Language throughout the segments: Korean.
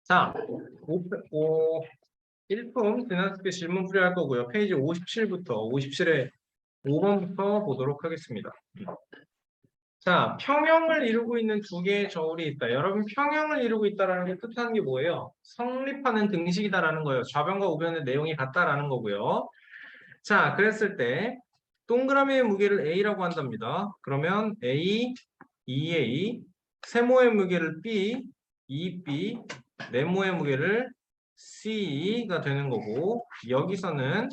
자, 1품 지난주에 질문 풀이할 거고요. 페이지 57부터 57에 5번부터 보도록 하겠습니다. 자, 평형을 이루고 있는 두 개의 저울이 있다. 여러분, 평형을 이루고 있다라는 게 뜻하는 게 뭐예요? 성립하는 등식이다라는 거예요. 좌변과 우변의 내용이 같다라는 거고요. 자, 그랬을 때 동그라미의 무게를 A라고 한답니다. 그러면 A, 2A, 세모의 무게를 B, 2B, 네모의 무게를 C가 되는 거고, 여기서는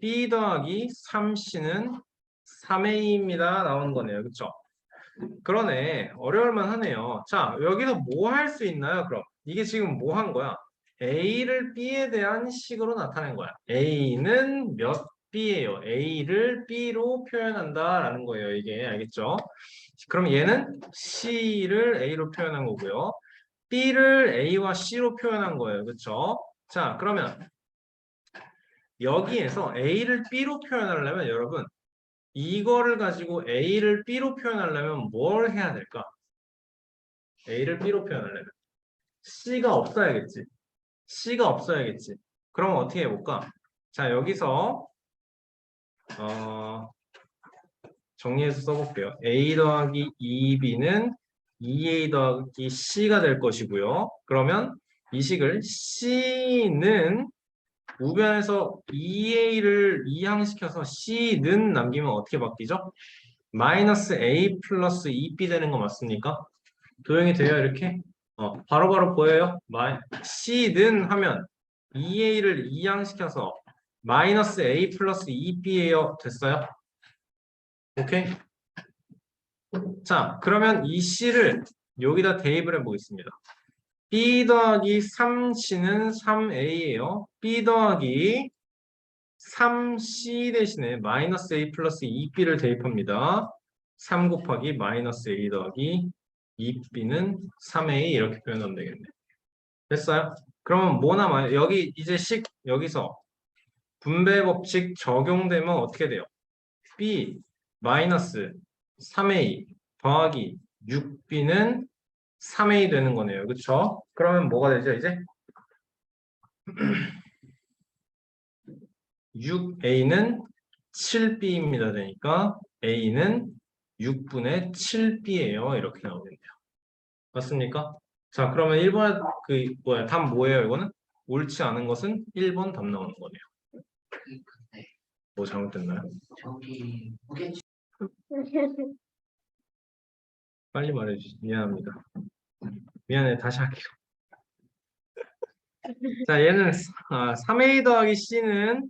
B 더하기 3C는 3A입니다. 나오는 거네요. 그쵸? 그러네. 어려울만 하네요. 자, 여기서 뭐 할 수 있나요? 그럼 이게 지금 뭐 한 거야? A를 B에 대한 식으로 나타낸 거야. A는 몇 B예요? A를 B로 표현한다라는 거예요. 이게 알겠죠? 그럼 얘는 C를 A로 표현한 거고요. B를 A와 C로 표현한 거예요. 그렇죠? 자, 그러면 여기에서 A를 B로 표현하려면 여러분 이거를 가지고 A를 B로 표현하려면 뭘 해야 될까? A를 B로 표현하려면 C가 없어야겠지. C가 없어야겠지. 그럼 어떻게 해볼까? 자, 여기서 정리해서 써볼게요. A 더하기 2B는 2A 더하기 C가 될 것이고요. 그러면 이 식을 C는 우변에서 2A를 이항시켜서 C는 남기면 어떻게 바뀌죠? 마이너스 A 플러스 2B 되는 거 맞습니까? 도형이 돼요, 이렇게? 바로바로 보여요? C는 하면 2A를 이항시켜서 마이너스 A 플러스 2B예요. 됐어요? 오케이? 자, 그러면 이 C를 여기다 대입을 해보겠습니다. B 더하기 3C는 3A예요. B 더하기 3C 대신에 마이너스 A 플러스 2B를 대입합니다. 3 곱하기 마이너스 A 더하기 2B는 3A 이렇게 표현하면 되겠네. 됐어요? 그러면 뭐 남아요? 여기 이제 여기서 분배 법칙 적용되면 어떻게 돼요? B 마이너스 3A 더하기 6B는 3A 되는 거네요. 그쵸? 그러면 뭐가 되죠, 이제? 6A는 7B입니다. 되니까 A는 6분의 7B예요. 이렇게 나오겠네요. 맞습니까? 자, 그러면 1번에 답 뭐예요, 이거는? 옳지 않은 것은 1번 답 나오는 거네요. 근데 뭐 잘못됐나요? 저기 무게 빨리 말해주시죠. 미안합니다. 미안해, 다시 할게요. 자, 얘는 3A 더하기 C는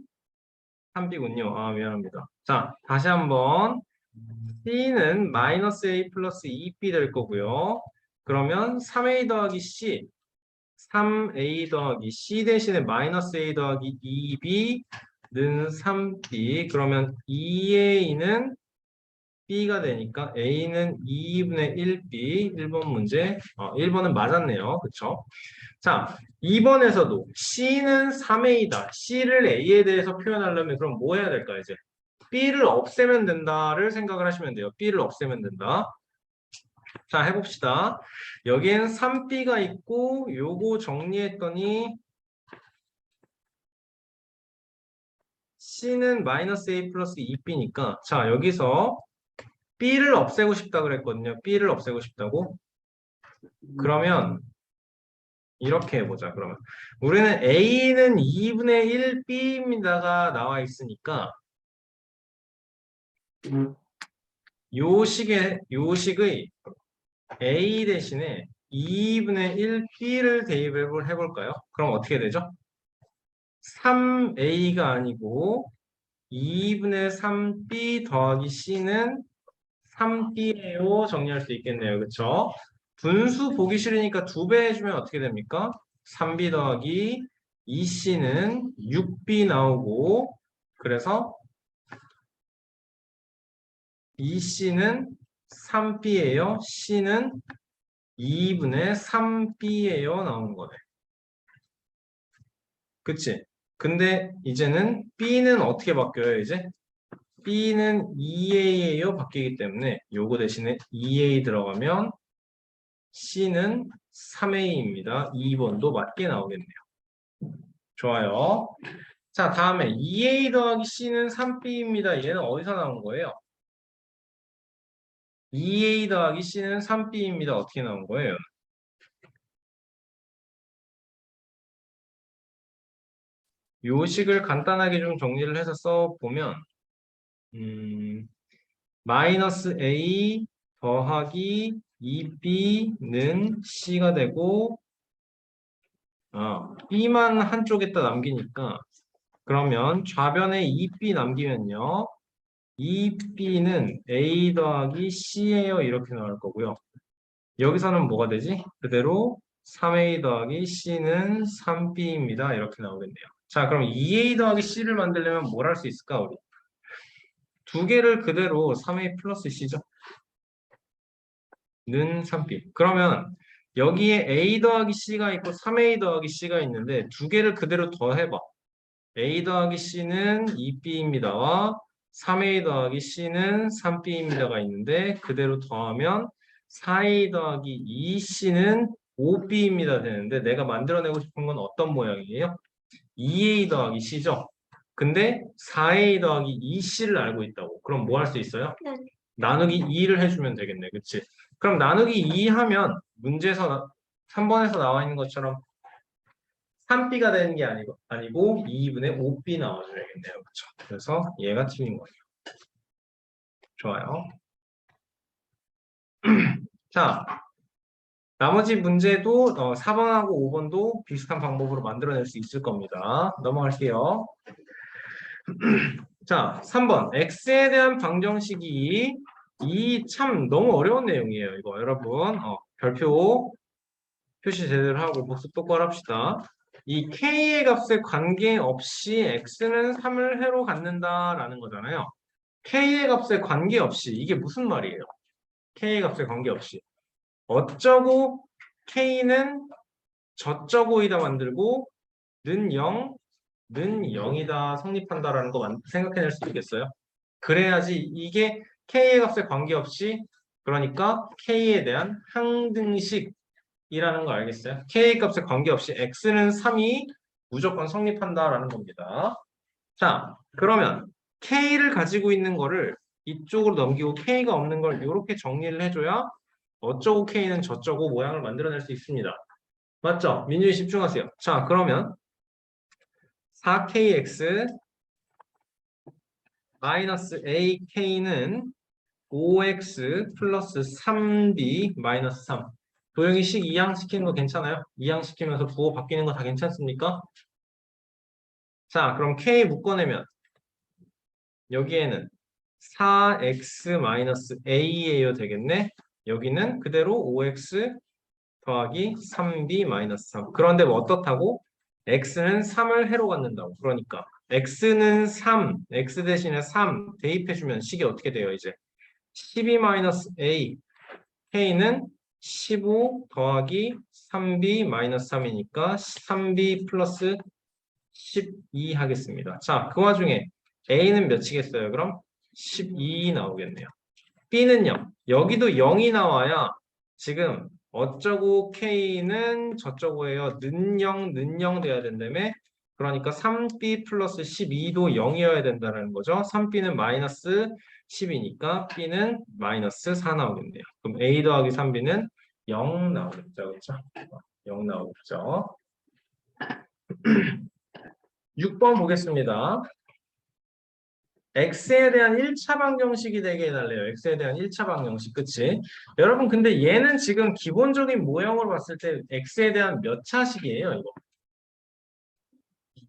3B군요. 미안합니다. 자, 다시 한번 C는 마이너스 A 플러스 2B 될 거고요. 그러면 3A 더하기 C 3A 더하기 C 대신에 마이너스 A 더하기 2B는 3B 그러면 2A는 B가 되니까 A는 2분의 1B 1번 문제 1번은 맞았네요. 그쵸? 자, 2번에서도 C는 3A다. C를 A에 대해서 표현하려면 그럼 뭐 해야 될까 이제? B를 없애면 된다를 생각을 하시면 돼요. B를 없애면 된다. 자, 해봅시다. 여기엔 3B가 있고 요거 정리했더니 C는 마이너스 A 플러스 2B니까 자, 여기서 B를 없애고 싶다 그랬거든요. B를 없애고 싶다고. 그러면 이렇게 해보자. 그러면 우리는 A는 2분의 1B입니다가 나와 있으니까 요 식의 A 대신에 2분의 1B를 대입을 해볼까요? 그럼 어떻게 되죠? 3A가 아니고 2분의 3B 더하기 C는 3B예요. 정리할 수 있겠네요. 그렇죠? 분수 보기 싫으니까 2배 해주면 어떻게 됩니까? 3B 더하기 2C는 6B 나오고 그래서 2C는 3B예요. C는 2분의 3B예요. 나오는 거네. 그치? 근데 이제는 B는 어떻게 바뀌어요, 이제? B는 2A예요. 바뀌기 때문에 요거 대신에 2A 들어가면 C는 3A입니다. 2번도 맞게 나오겠네요. 좋아요. 자, 다음에 2A 더하기 C는 3B입니다. 얘는 어디서 나온 거예요? 2A 더하기 C는 3B입니다. 어떻게 나온 거예요? 요식을 간단하게 좀 정리를 해서 써보면 마이너스 A 더하기 2B는 C가 되고 B만 한쪽에다 남기니까 그러면 좌변에 2B 남기면요 2B는 A 더하기 C예요 이렇게 나올 거고요 여기서는 뭐가 되지? 그대로 3A 더하기 C는 3B입니다 이렇게 나오겠네요 자 그럼 2A 더하기 C를 만들려면 뭘 할 수 있을까 우리? 두 개를 그대로 3A 플러스 C죠 는 3B 그러면 여기에 A 더하기 C가 있고 3A 더하기 C가 있는데 두 개를 그대로 더해봐 A 더하기 C는 2B입니다와 3A 더하기 C는 3B입니다가 있는데 그대로 더하면 4A 더하기 2C는 5B입니다 되는데 내가 만들어내고 싶은 건 어떤 모양이에요? 2A 더하기 C죠? 근데 4A 더하기 2C를 알고 있다고 그럼 뭐 할 수 있어요? 네. 나누기 2를 해주면 되겠네 그치? 그럼 나누기 2 하면 문제에서 3번에서 나와 있는 것처럼 3B가 되는 게 아니고 2분의 5B 나와줘야겠네요. 그렇죠? 그래서 얘가 틀린 거예요. 좋아요. 자, 나머지 문제도 4번하고 5번도 비슷한 방법으로 만들어낼 수 있을 겁니다. 넘어갈게요. 자, 3번. X에 대한 방정식이 이 참 너무 어려운 내용이에요. 이거 여러분 별표 표시 제대로 하고 복습 똑바로 합시다. 이 K의 값에 관계없이 X는 3을 해로 갖는다라는 거잖아요. K의 값에 관계없이 이게 무슨 말이에요? K의 값에 관계없이 어쩌고 K는 저쩌고이다 만들고 는 0, 는 0이다 성립한다라는 거 생각해낼 수 있겠어요? 그래야지 이게 K의 값에 관계없이 그러니까 K에 대한 항등식 이라는 거 알겠어요? K 값에 관계없이 X는 3이 무조건 성립한다라는 겁니다. 자, 그러면 K를 가지고 있는 거를 이쪽으로 넘기고 K가 없는 걸 이렇게 정리를 해줘야 어쩌고 K는 저쩌고 모양을 만들어낼 수 있습니다. 맞죠? 민준이 집중하세요. 자, 그러면 4KX 마이너스 AK는 5X 플러스 3B 마이너스 3 도형이식 이항시키는 거 괜찮아요? 이항시키면서 부호 바뀌는 거 다 괜찮습니까? 자, 그럼 K 묶어내면 여기에는 4x-a예요 되겠네? 여기는 그대로 5x 더하기 3b-3 그런데 뭐 어떻다고? x는 3을 해로 갖는다고 그러니까 x는 3, x 대신에 3 대입해주면 식이 어떻게 돼요 이제? 12-a k는 15 더하기 3b-3이니까 3b 플러스 12 하겠습니다. 자, 그 와중에 A는 몇이겠어요? 그럼 12 나오겠네요. B는요. 여기도 0이 나와야 지금 어쩌고 K는 저쩌고예요. 는 0, 는 0 돼야 된다며? 그러니까 3B 플러스 12도 0이어야 된다는 거죠. 3B는 마이너스 10이니까 B는 마이너스 4 나오겠네요. 그럼 A 더하기 3B는 0 나오겠죠. 그렇죠? 0 나오겠죠. 6번 보겠습니다. X에 대한 1차 방정식이 되게 해달래요. X에 대한 1차 방정식, 그치? 여러분, 근데 얘는 지금 기본적인 모형으로 봤을 때 X에 대한 몇 차식이에요, 이거?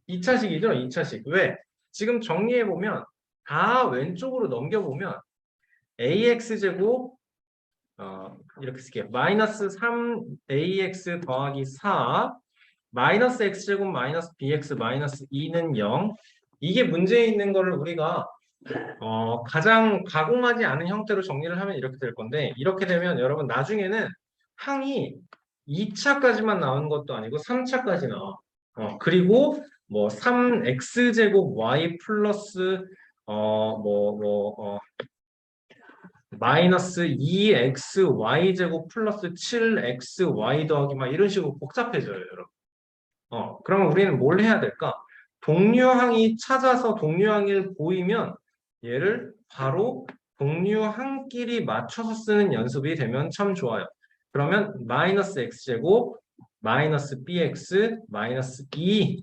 2차식이죠, 2차식. 왜? 지금 정리해보면, 다 왼쪽으로 넘겨보면, AX제곱, 이렇게 쓸게요. 마이너스 3AX 더하기 4, 마이너스 X제곱 마이너스 BX 마이너스 2는 0. 이게 문제에 있는 거를 우리가 가장 가공하지 않은 형태로 정리를 하면 이렇게 될 건데 이렇게 되면 여러분 나중에는 항이 2차까지만 나오는 것도 아니고 3차까지 나와. 그리고 뭐 3x제곱 y 플러스 마이너스 2xy 제곱 플러스 7xy 더하기 막 이런 식으로 복잡해져요, 여러분. 그러면 우리는 뭘 해야 될까? 동류항이 찾아서 동류항을 보이면 얘를 바로 동류항끼리 맞춰서 쓰는 연습이 되면 참 좋아요. 그러면 마이너스 x제곱 마이너스 bx 마이너스 2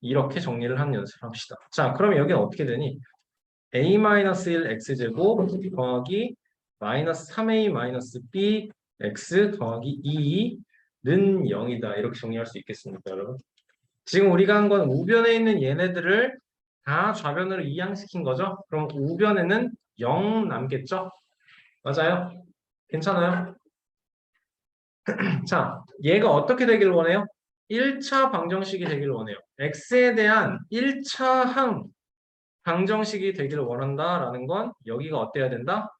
이렇게 정리를 하는 연습을 합시다. 자, 그러면 여기는 어떻게 되니? a-1 x제곱 더하기 마이너스 3a 마이너스 b x 더하기 2는 0이다. 이렇게 정리할 수 있겠습니까, 여러분? 지금 우리가 한 건 우변에 있는 얘네들을 다 좌변으로 이항시킨 거죠? 그럼 우변에는 0 남겠죠? 맞아요? 괜찮아요? 자, 얘가 어떻게 되길 원해요? 1차 방정식이 되길 원해요. x에 대한 1차 항 방정식이 되기를 원한다라는 건 여기가 어때야 된다?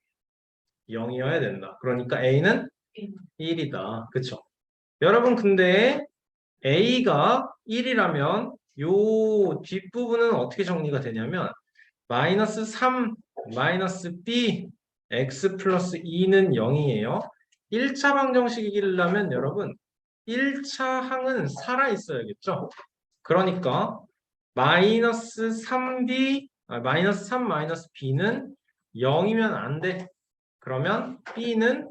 0이어야 된다. 그러니까 a는 1이다. 그쵸? 여러분 근데 a가 1이라면 요 뒷부분은 어떻게 정리가 되냐면 마이너스 3 마이너스 b x 플러스 2는 0이에요. 1차 방정식이려면 여러분 1차 항은 살아 있어야겠죠? 그러니까 마이너스 3b 마이너스 3 마이너스 b는 0이면 안 돼. 그러면 b는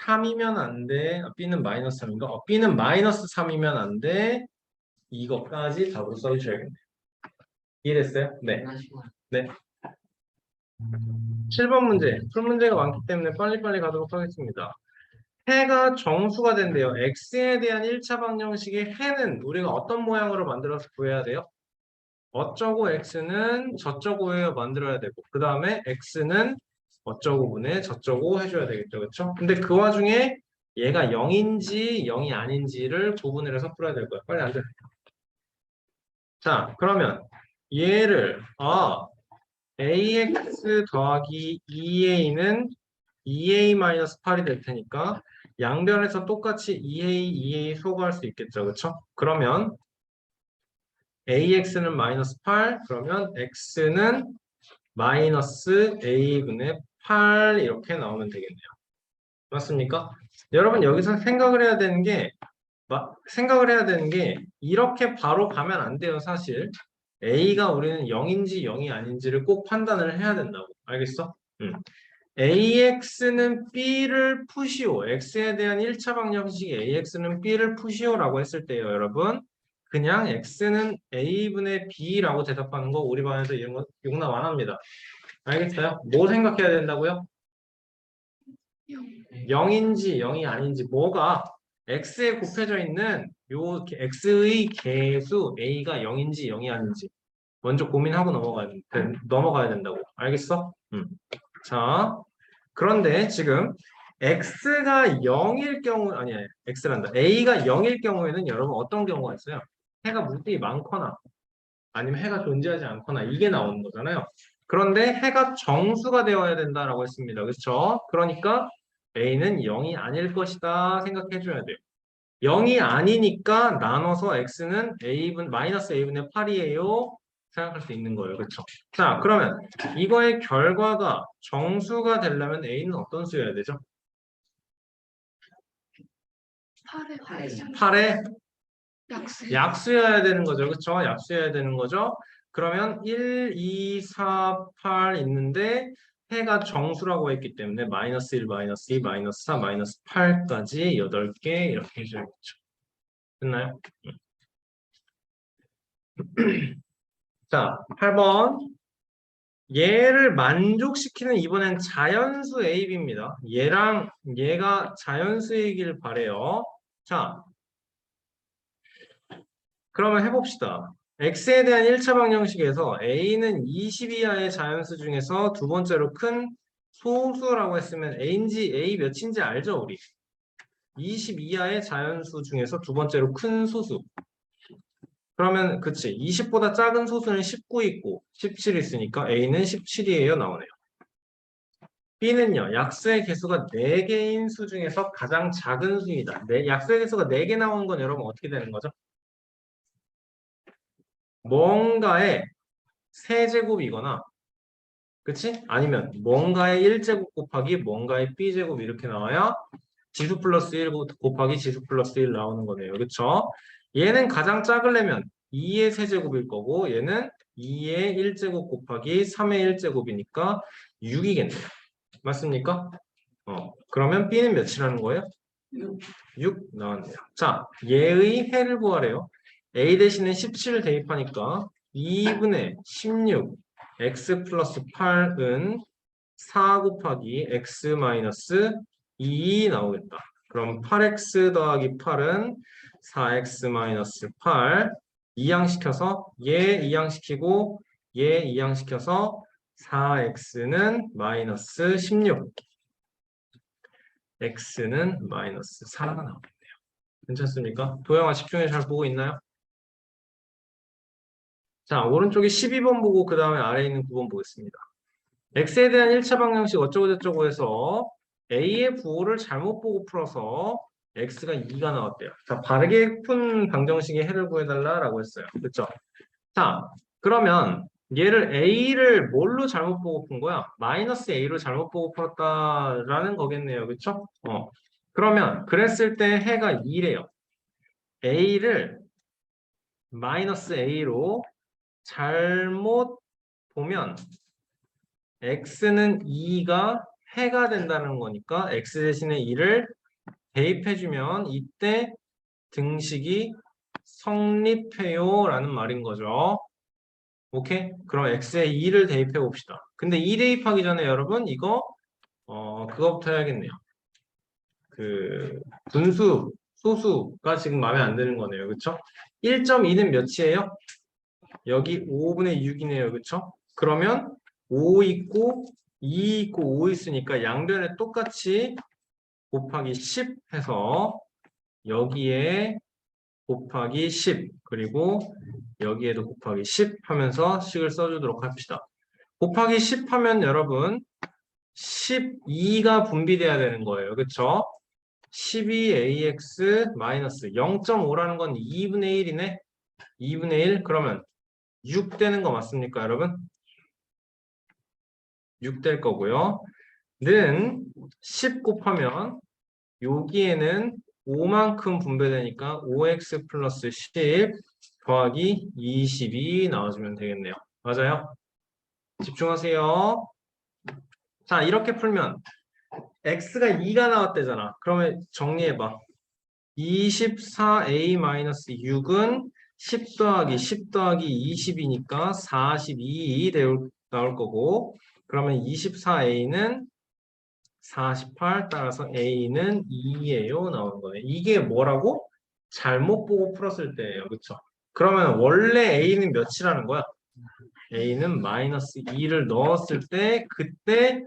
3이면 안 돼. b는 마이너스 3인가? b는 마이너스 3이면 안 돼. 이것까지 답으로 써주셔야겠네요. 이해됐어요? 네. 네. 7번 문제. 풀 문제가 많기 때문에 빨리빨리 가도록 하겠습니다. 해가 정수가 된대요. x에 대한 1차 방정식의 해는 우리가 어떤 모양으로 만들어서 구해야 돼요? 어쩌고 x는 저쩌고에 만들어야 되고 그 다음에 x는 어쩌고 분의 저쩌고 해줘야 되겠죠. 그렇죠? 근데 그 와중에 얘가 0인지 0이 아닌지를 구분을 해서 풀어야 될 거야. 빨리 앉아. 자, 그러면 얘를 ax 더하기 2a는 2a-8이 될 테니까 양변에서 똑같이 2a 소거할 수 있겠죠. 그렇죠? 그러면 ax는 마이너스 8, 그러면 x는 마이너스 a분의 8 이렇게 나오면 되겠네요. 맞습니까? 여러분 여기서 생각을 해야 되는 게 이렇게 바로 가면 안 돼요, 사실. a가 우리는 0인지 0이 아닌지를 꼭 판단을 해야 된다고. 알겠어? ax는 b를 푸시오. x에 대한 1차 방정식 ax는 b를 푸시오라고 했을 때요, 여러분. 그냥 x는 a분의 b라고 대답하는 거 우리 반에서 이런 거 용납 안 합니다. 알겠어요? 뭐 생각해야 된다고요? 0인지 0이 아닌지 뭐가 x에 곱해져 있는 요 x의 개수 a가 0인지 0이 아닌지 먼저 고민하고 넘어가야 된다고. 알겠어? 자, 그런데 지금 x가 0일 경우 아니야 x란다. a가 0일 경우에는 여러분 어떤 경우가 있어요? 해가 무지 많거나 아니면 해가 존재하지 않거나 이게 나오는 거잖아요. 그런데 해가 정수가 되어야 된다라고 했습니다. 그렇죠? 그러니까 a는 0이 아닐 것이다 생각해 줘야 돼요. 0이 아니니까 나눠서 x는 마이너스 a분의 8이에요. 생각할 수 있는 거예요. 그렇죠? 자, 그러면 이거의 결과가 정수가 되려면 a는 어떤 수여야 되죠? 8에 약수여야 되는 거죠. 그렇죠? 약수여야 되는 거죠. 그러면 1, 2, 4, 8 있는데 해가 정수라고 했기 때문에 마이너스 1, 마이너스 2, 마이너스 4, 마이너스 8까지 8개 이렇게 해줘야겠죠. 됐나요? 자, 8번. 얘를 만족시키는 이번엔 자연수 A, B입니다. 얘랑 얘가 자연수이길 바래요. 자, 그러면 해봅시다. x에 대한 1차 방정식에서 a는 20 이하의 자연수 중에서 두 번째로 큰 소수라고 했으면 a인지 a 몇인지 알죠, 우리? 20 이하의 자연수 중에서 두 번째로 큰 소수. 그러면 그치, 20보다 작은 소수는 19 있고 17 있으니까 a는 17이에요 나오네요. b는요, 약수의 개수가 4개인 수 중에서 가장 작은 수이다. 약수의 개수가 4개 나오는 건 여러분 어떻게 되는 거죠? 뭔가의 세제곱이거나 그치? 아니면 뭔가의 1제곱 곱하기 뭔가의 b제곱 이렇게 나와야 지수 플러스 1 곱하기 지수 플러스 1 나오는 거네요. 그쵸? 얘는 가장 작으려면 2의 세제곱일 거고 얘는 2의 1제곱 곱하기 3의 1제곱이니까 6이겠네요. 맞습니까? 그러면 b는 몇이라는 거예요? 6 나왔네요. 자, 얘의 해를 구하래요. a 대신에 17 대입하니까 2분의 16 x 플러스 8은 4 곱하기 x 마이너스 2 나오겠다. 그럼 8x 더하기 8은 4x 마이너스 8 이항시켜서 얘 이항시키고 얘 이항시켜서 4x는 마이너스 16 x는 마이너스 4가 나오겠네요. 괜찮습니까? 도영아 집중해 잘 보고 있나요? 자, 오른쪽에 12번 보고 그 다음에 아래에 있는 9번 보겠습니다. x에 대한 1차 방정식 어쩌고저쩌고 해서 a의 부호를 잘못 보고 풀어서 x가 2가 나왔대요. 자, 바르게 푼 방정식의 해를 구해달라라고 했어요. 그렇죠? 자, 그러면 얘를 a를 뭘로 잘못 보고 푼 거야? 마이너스 a로 잘못 보고 풀었다라는 거겠네요. 그렇죠? 그러면 그랬을 때 해가 2래요. a를 마이너스 a로 잘못 보면 x는 2가 해가 된다는 거니까 x 대신에 2를 대입해주면 이때 등식이 성립해요 라는 말인 거죠. 오케이? 그럼 x에 2를 대입해 봅시다. 근데 2 대입하기 전에 여러분 이거 그거부터 해야겠네요. 그 분수, 소수가 지금 마음에 안 드는 거네요. 그쵸? 1.2는 몇이에요? 여기 5분의 6이네요. 그쵸? 그러면 5 있고 2 있고 5 있으니까 양변에 똑같이 곱하기 10 해서 여기에 곱하기 10 그리고 여기에도 곱하기 10 하면서 식을 써주도록 합시다. 곱하기 10 하면 여러분 12가 분비돼야 되는 거예요. 그쵸? 12ax 마이너스 0.5라는 건 2분의 1이네. 2분의 1 그러면 6 되는 거 맞습니까, 여러분? 6 될 거고요. 는 10 곱하면 여기에는 5만큼 분배되니까 5x 플러스 10 더하기 22 나와주면 되겠네요. 맞아요? 집중하세요. 자, 이렇게 풀면 x가 2가 나왔대잖아. 그러면 정리해봐. 24a-6은 10 더하기 10 더하기 20이니까 42 나올 거고 그러면 24a는 48 따라서 a는 2예요 나오는 거예요. 이게 뭐라고? 잘못 보고 풀었을 때예요. 그쵸? 그러면 원래 a는 몇이라는 거야? a는 마이너스 2를 넣었을 때 그때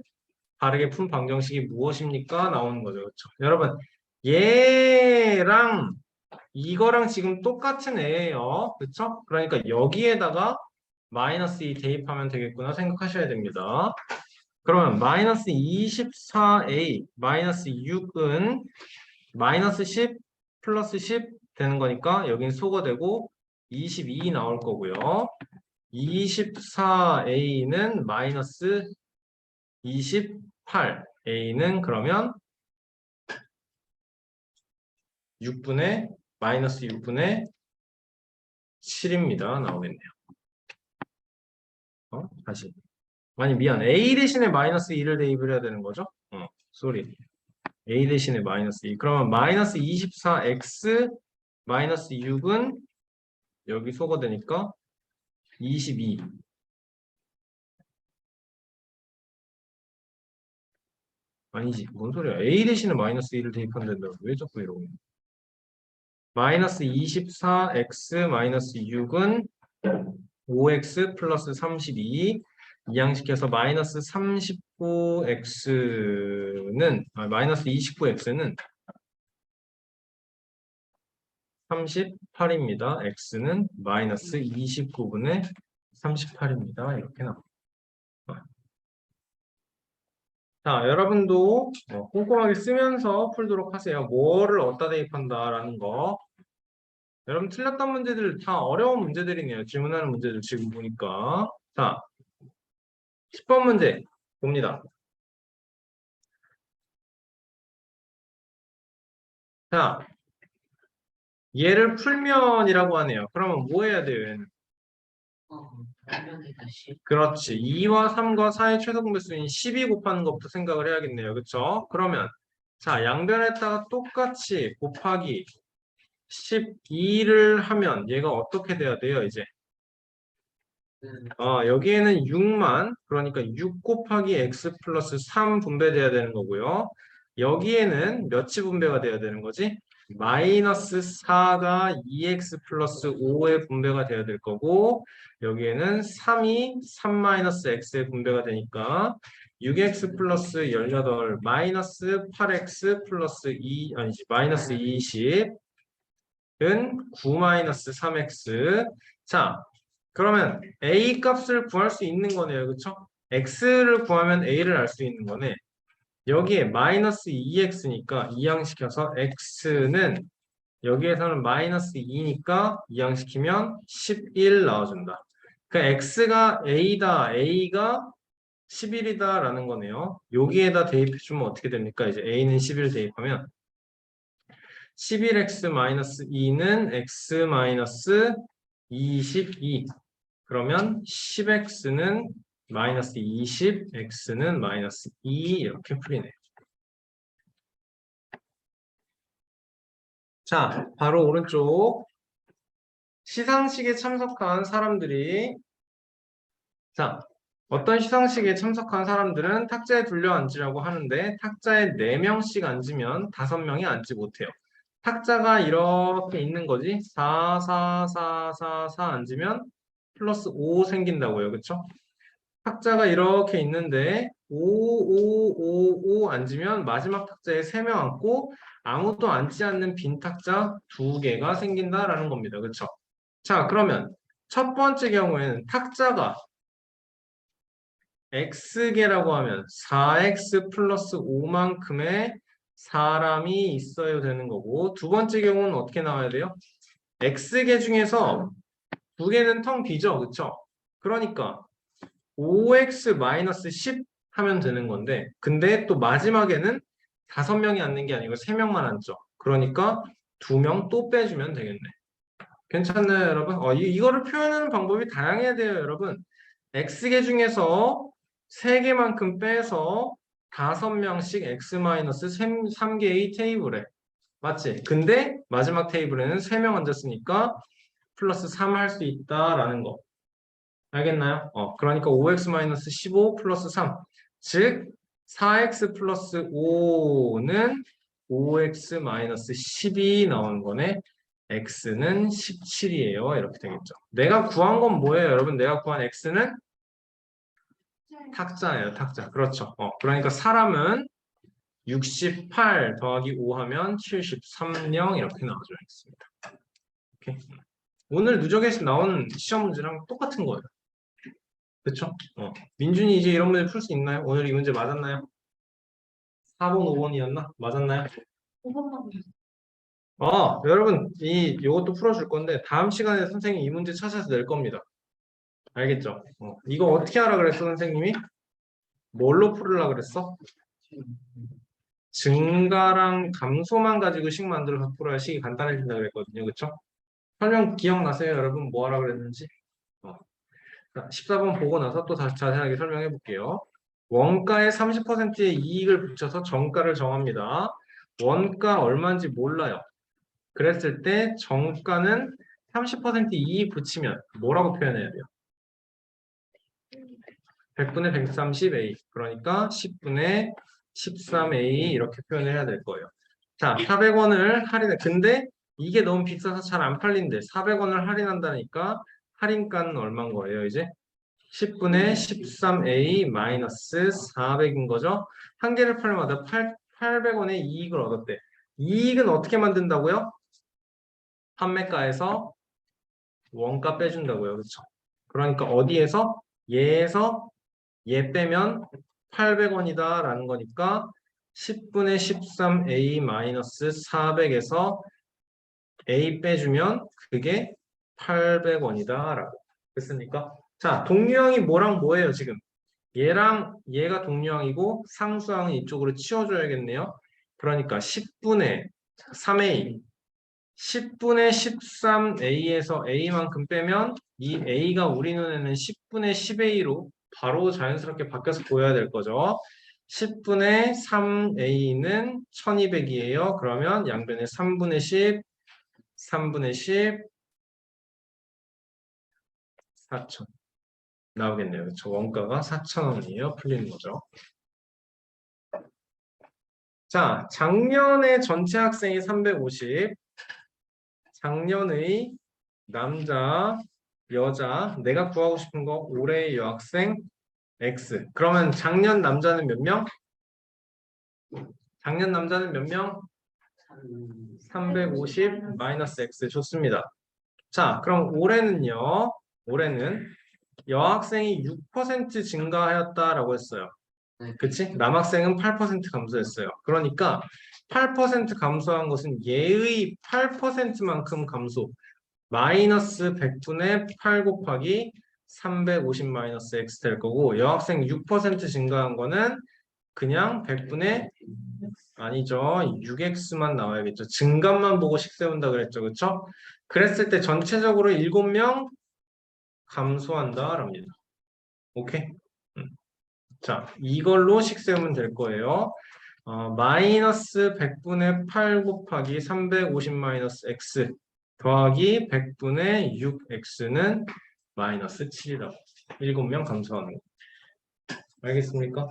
바르게 푼 방정식이 무엇입니까? 나오는 거죠. 그쵸? 여러분 얘랑 이거랑 지금 똑같은 애예요. 그쵸? 그러니까 여기에다가 마이너스 2 대입하면 되겠구나 생각하셔야 됩니다. 그러면 마이너스 24a 마이너스 6은 마이너스 10 플러스 10 되는 거니까 여긴 소거 되고 22 나올 거고요. 24a는 마이너스 28 a는 그러면 6분의 마이너스 6분의 7입니다. 나오겠네요. 다시. 아니 미안. a 대신에 마이너스 2를 대입을 해야 되는 거죠? 쏘리. a 대신에 마이너스 2. 그러면 마이너스 24x 마이너스 6은 여기 소거되니까 22. 아니지. 뭔 소리야. a 대신에 마이너스 2를 대입한다는데 왜 자꾸 이러고 있는 마이너스 24x 마이너스 6은 5x 플러스 32 이항시켜서 마이너스 39x는 마이너스 29x는 38입니다. x는 마이너스 29분의 38입니다. 이렇게 나옵니다. 자, 여러분도 꼼꼼하게 쓰면서 풀도록 하세요. 뭐를 어디다 대입한다라는 거. 여러분 틀렸던 문제들 다 어려운 문제들이네요. 질문하는 문제들 지금 보니까. 자, 10번 문제 봅니다. 자, 얘를 풀면이라고 하네요. 그러면 뭐 해야 돼요, 얘는? 설명에 다시. 그렇지. 2와 3과 4의 최소 공배수인 12 곱하는 것부터 생각을 해야겠네요. 그쵸? 그러면, 자, 양변에다가 똑같이 곱하기 12를 하면 얘가 어떻게 돼야 돼요, 이제? 여기에는 6만, 그러니까 6 곱하기 x 플러스 3 분배돼야 되는 거고요. 여기에는 몇이 분배가 돼야 되는 거지? 마이너스 4가 2x 플러스 5의 분배가 돼야 될 거고, 여기에는 3이 3 마이너스 x의 분배가 되니까 6x 플러스 18 마이너스 8x 플러스 2, 아니지, 마이너스 20은 9 마이너스 3x. 자, 그러면 a 값을 구할 수 있는 거네요. 그쵸? x를 구하면 a를 알 수 있는 거네. 여기에 마이너스 2x니까 이항시켜서 x는 여기에서는 마이너스 2니까 이항시키면 11 나와준다. 그러니까 x가 a다, a가 11이다 라는 거네요. 여기에다 대입해주면 어떻게 됩니까? 이제 a는 11 대입하면 11x 마이너스 2는 x 마이너스 22. 그러면 10x는 마이너스 20, x는 마이너스 2 이렇게 풀리네요. 자, 바로 오른쪽 시상식에 참석한 사람들이 자, 어떤 시상식에 참석한 사람들은 탁자에 둘려 앉으라고 하는데 탁자에 4명씩 앉으면 5명이 앉지 못해요. 탁자가 이렇게 있는 거지. 4, 4, 4, 4, 4 앉으면 플러스 5 생긴다고요. 그쵸? 탁자가 이렇게 있는데 5, 5, 5, 5 앉으면 마지막 탁자에 3명 앉고 아무도 앉지 않는 빈 탁자 2개가 생긴다라는 겁니다. 그쵸? 자, 그러면 첫 번째 경우에는 탁자가 x개라고 하면 4x 플러스 5만큼의 사람이 있어야 되는 거고 두 번째 경우는 어떻게 나와야 돼요? x개 중에서 2개는 텅 비죠. 그쵸? 그러니까 5x-10 하면 되는 건데 근데 또 마지막에는 5명이 앉는 게 아니고 3명만 앉죠. 그러니까 2명 또 빼주면 되겠네. 괜찮나요, 여러분? 이거를 표현하는 방법이 다양해야 돼요, 여러분. x개 중에서 3개만큼 빼서 5명씩 x-3개의 테이블에 맞지? 근데 마지막 테이블에는 3명 앉았으니까 플러스 3 할 수 있다라는 거. 알겠나요? 그러니까 5x-15 플러스 3. 즉, 4x 플러스 5는 5x-12 나오는 거네. x는 17이에요. 이렇게 되겠죠. 내가 구한 건 뭐예요, 여러분? 내가 구한 x는 탁자예요, 탁자. 그렇죠. 그러니까 사람은 68 더하기 5 하면 73명 이렇게 나와져 있습니다. 오케이. 오늘 누적에 나온 시험 문제랑 똑같은 거예요. 그쵸? 민준이 이제 이런 문제 풀 수 있나요? 오늘 이 문제 맞았나요? 4번, 5번이었나? 맞았나요? 5번만 여러분, 요것도 풀어줄 건데, 다음 시간에 선생님이 이 문제 찾아서 낼 겁니다. 알겠죠? 이거 어떻게 하라 그랬어, 선생님이? 뭘로 풀으라 그랬어? 증가랑 감소만 가지고 식 만들어서 풀어야 식이 간단해진다 그랬거든요. 그쵸? 설명 기억나세요, 여러분? 뭐 하라 그랬는지? 14번 보고 나서 또 다시 자세하게 설명해 볼게요. 원가에 30%의 이익을 붙여서 정가를 정합니다. 원가 얼마인지 몰라요. 그랬을 때 정가는 30% 이익 붙이면 뭐라고 표현해야 돼요? 100분의 130A. 그러니까 10분의 13A 이렇게 표현해야 될 거예요. 자, 400원을 할인해. 근데 이게 너무 비싸서 잘 안 팔린대. 400원을 할인한다니까 할인가는 얼마인 거예요, 이제? 10분의 13A 마이너스 400인 거죠. 한 개를 팔마다 800원의 이익을 얻었대. 이익은 어떻게 만든다고요? 판매가에서 원가 빼준다고요. 그렇죠? 그러니까 어디에서? 얘에서 얘 빼면 800원이다 라는 거니까 10분의 13A 마이너스 400에서 A 빼주면 그게 800원이다 라고 됐습니까? 자, 동류항이 뭐랑 뭐예요 지금? 얘랑 얘가 동류항이고 상수항은 이쪽으로 치워줘야겠네요. 그러니까 10분의 3a 10분의 13a에서 a만큼 빼면 이 a가 우리 눈에는 10분의 10a로 바로 자연스럽게 바뀌어서 보여야 될 거죠. 10분의 3a는 1200이에요. 그러면 양변에 3분의 10, 3분의 10, 4천 나오겠네요. 그렇죠? 원가가 4,000원이에요. 풀리는 거죠. 자, 작년에 전체 학생이 350, 작년의 남자, 여자, 내가 구하고 싶은 거 올해의 여학생 X. 그러면 작년 남자는 몇 명? 작년 남자는 몇 명? 350 마이너스 X. 좋습니다. 자, 그럼 올해는요. 올해는 여학생이 6% 증가하였다라고 했어요. 네. 그치? 남학생은 8% 감소했어요. 그러니까 8% 감소한 것은 얘의 8%만큼 감소. 마이너스 100분의 8 곱하기 350 마이너스 x 될 거고 여학생 6% 증가한 거는 그냥 100분의 아니죠. 6x만 나와야겠죠. 증감만 보고 식 세운다 그랬죠. 그쵸? 그랬을 때 전체적으로 7명 감소한다 랍니다. 오케이? 자, 이걸로 식 세우면 될 거예요. 마이너스 100분의 8 곱하기 350 마이너스 x 더하기 100분의 6x는 마이너스 7이라고. 7명 감소하는 거. 알겠습니까?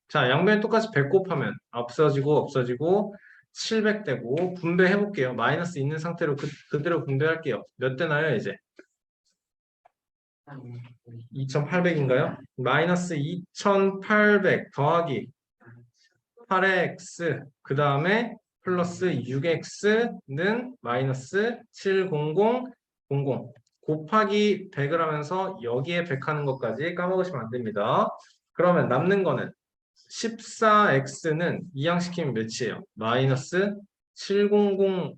자, 양변 똑같이 100 곱하면 없어지고 700 되고 분배해 볼게요. 마이너스 있는 상태로 그대로 분배할게요. 몇 되나요, 이제? 2800인가요? 마이너스 2800 더하기 8x 그 다음에 플러스 6x는 마이너스 70000 곱하기 100을 하면서 여기에 100 하는 것까지 까먹으시면 안 됩니다. 그러면 남는 거는 14x는 이항시키면 몇이에요? 마이너스 70000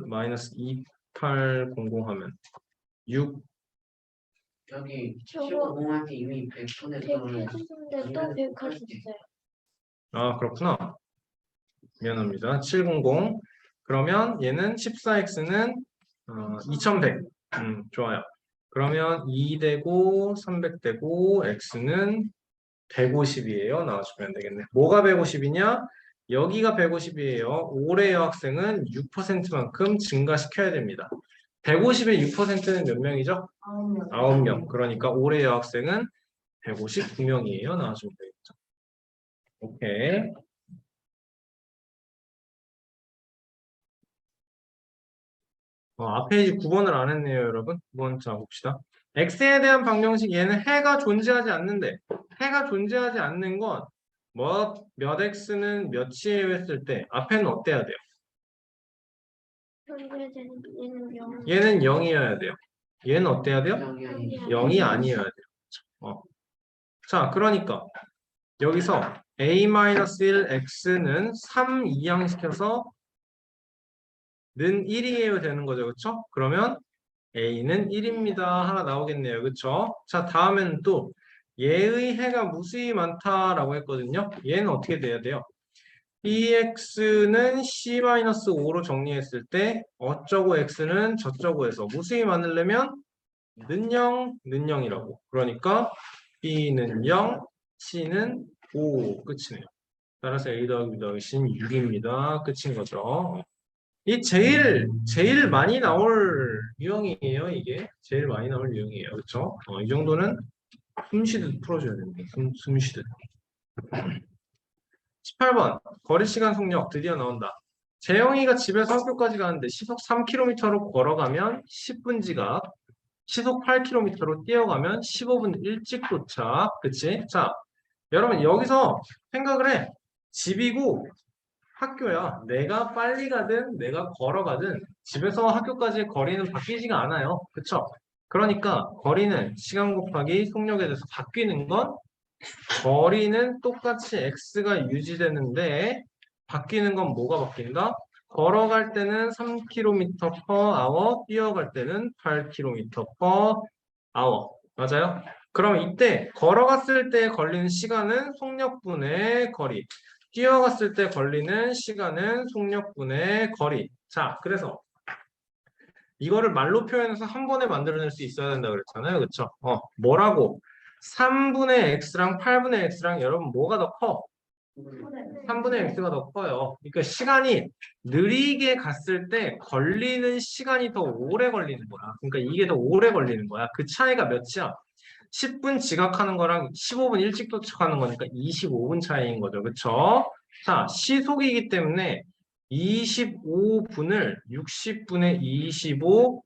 마이너스 2800 하면 6 여기 저거 15공한테 이미 100분의 100 해주는데 또 100 하셨어요. 아, 그렇구나. 미안합니다. 700. 그러면 얘는 14x는 2100. 좋아요. 그러면 2 되고 300 되고 x는 150이에요. 나와주면 되겠네. 뭐가 150이냐? 여기가 150이에요. 올해 여학생은 6%만큼 증가시켜야 됩니다. 150의 6%는 몇 명이죠? 9명. 그러니까 올해 여학생은 159명이에요. 나와주면 되겠죠. 오케이. 앞에 이제 9번을 안 했네요, 여러분. 9번 자 봅시다. x에 대한 방정식 얘는 해가 존재하지 않는데 해가 존재하지 않는 건 몇 x는 몇이에요 했을 때 앞에는 어때야 돼요? 현재 되는 얘는 0. 얘는 0이어야 돼요. 얘는 어때야 돼요? 영이 아니 0이 아니어야 돼요. 자, 그러니까 여기서 a-1x는 3 이항시켜서 는 1이에요 되는 거죠. 그렇죠? 그러면 a는 1입니다. 하나 나오겠네요. 그렇죠? 자, 다음에는 또 얘의 해가 무수히 많다라고 했거든요. 얘는 어떻게 돼야 돼요? bx는 c-5로 정리했을 때 어쩌고 x는 저쩌고 해서 무수히 많으려면 는 0, 는 0이라고. 그러니까 b는 0, c는 5 끝이네요. 따라서 a 더하기 b 더하기 c는 6입니다. 끝인 거죠. 이 제일 많이 나올 유형이에요. 이게 제일 많이 나올 유형이에요. 그렇죠? 이 정도는 숨쉬듯 풀어줘야 됩니다. 숨쉬듯. 18번 거리 시간 속력 드디어 나온다. 재영이가 집에서 학교까지 가는데 시속 3km로 걸어가면 10분 지각, 시속 8km로 뛰어가면 15분 일찍 도착. 그치? 자, 여러분 여기서 생각을 해. 집이고 학교야. 내가 빨리 가든 내가 걸어가든 집에서 학교까지의 거리는 바뀌지가 않아요. 그쵸? 그러니까 거리는 시간 곱하기 속력에 대해서 바뀌는 건 거리는 똑같이 x가 유지되는데 바뀌는 건 뭐가 바뀐다? 걸어갈 때는 3km/h, 뛰어갈 때는 8km/h. 맞아요? 그럼 이때 걸어갔을 때 걸리는 시간은 속력분의 거리. 뛰어갔을 때 걸리는 시간은 속력분의 거리. 자, 그래서 이거를 말로 표현해서 한 번에 만들어낼 수 있어야 된다 그랬잖아요. 그쵸? 뭐라고? 3분의 x랑 8분의 x랑 여러분 뭐가 더 커? 3분의 x가 더 커요. 그러니까 시간이 느리게 갔을 때 걸리는 시간이 더 오래 걸리는 거야. 그러니까 이게 더 오래 걸리는 거야. 그 차이가 몇이야? 10분 지각하는 거랑 15분 일찍 도착하는 거니까 25분 차이인 거죠. 그쵸? 자, 시속이기 때문에 25분을 60분의 25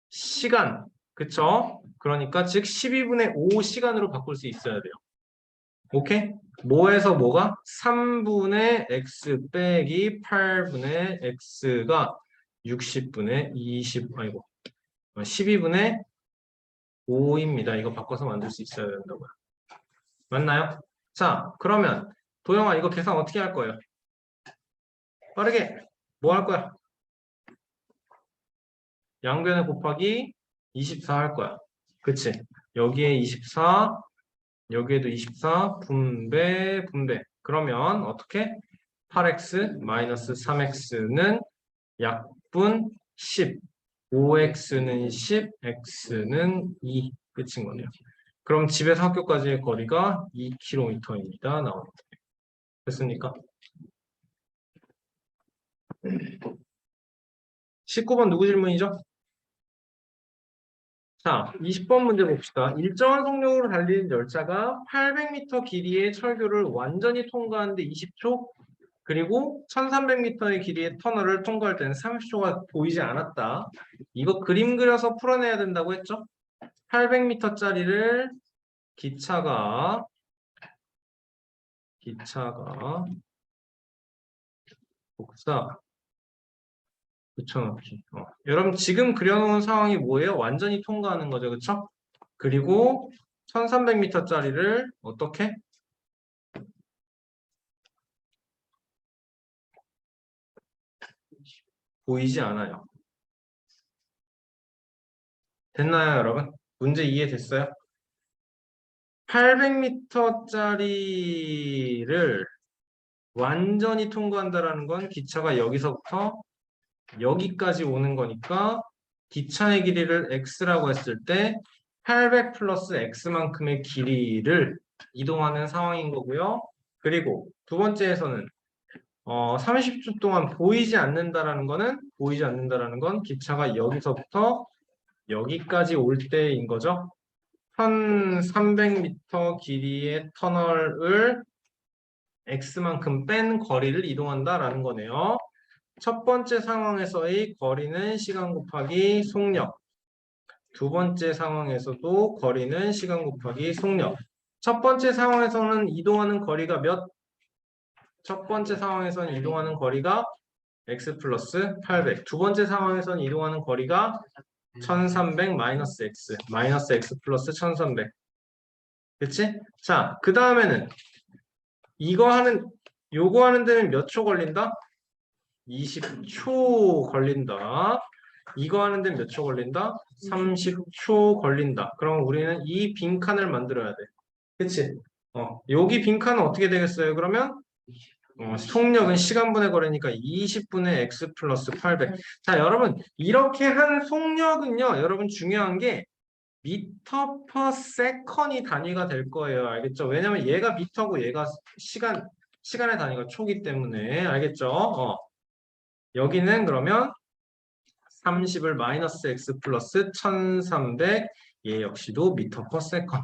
시간. 그쵸? 그러니까 즉 12분의 5 시간으로 바꿀 수 있어야 돼요. 오케이? 뭐에서 뭐가? 3분의 x 빼기 8분의 x가 60분의 12분의 5입니다. 이거 바꿔서 만들 수 있어야 된다고요. 맞나요? 자, 그러면 도영아 이거 계산 어떻게 할 거예요? 빠르게 뭐 할 거야? 양변에 곱하기 24 할 거야. 그치? 여기에 24, 여기에도 24, 분배. 그러면 어떻게? 8x 마이너스 3x는 약분 10, 5x는 10, x는 2. 끝인 거네요. 그럼 집에서 학교까지의 거리가 2km입니다. 나옵니다. 됐습니까? 19번 누구 질문이죠? 자, 20번 문제 봅시다. 일정한 속력으로 달리는 열차가 800m 길이의 철교를 완전히 통과하는데 20초, 그리고 1300m의 길이의 터널을 통과할 때는 30초가 보이지 않았다. 이거 그림 그려서 풀어내야 된다고 했죠? 800m짜리를 기차가 복사 붙여넣기. 여러분 지금 그려놓은 상황이 뭐예요? 완전히 통과하는 거죠. 그쵸? 그리고 1300m짜리를 어떻게? 보이지 않아요. 됐나요, 여러분? 문제 이해됐어요? 800m짜리를 완전히 통과한다라는 건 기차가 여기서부터 여기까지 오는 거니까 기차의 길이를 x라고 했을 때 800 플러스 x만큼의 길이를 이동하는 상황인 거고요. 그리고 두 번째에서는 30초 동안 보이지 않는다라는 건 기차가 여기서부터 여기까지 올 때인 거죠. 1300m 길이의 터널을 x만큼 뺀 거리를 이동한다라는 거네요. 첫 번째 상황에서의 거리는 시간 곱하기 속력. 두 번째 상황에서도 거리는 시간 곱하기 속력. 첫 번째 상황에서는 이동하는 거리가 몇? 첫 번째 상황에서는 이동하는 거리가 x 플러스 800. 두 번째 상황에서는 이동하는 거리가 1300 마이너스 x. 마이너스 x 플러스 1300. 그치? 자, 그 다음에는 요거 하는 데는 몇 초 걸린다? 20초 걸린다. 이거 하는 데는 몇 초 걸린다? 30초 걸린다. 그럼 우리는 이 빈칸을 만들어야 돼. 그치? 여기 빈칸은 어떻게 되겠어요? 그러면 속력은 시간분의 거리니까 20분의 x 플러스 800. 자, 여러분 이렇게 한 속력은요. 여러분 중요한 게 미터 퍼 세컨이 단위가 될 거예요. 알겠죠? 왜냐면 얘가 미터고 얘가 시간의 단위가 초기 때문에. 알겠죠? 여기는 그러면 30을 마이너스 x 플러스 1300. 얘 역시도 미터 퍼 세컨.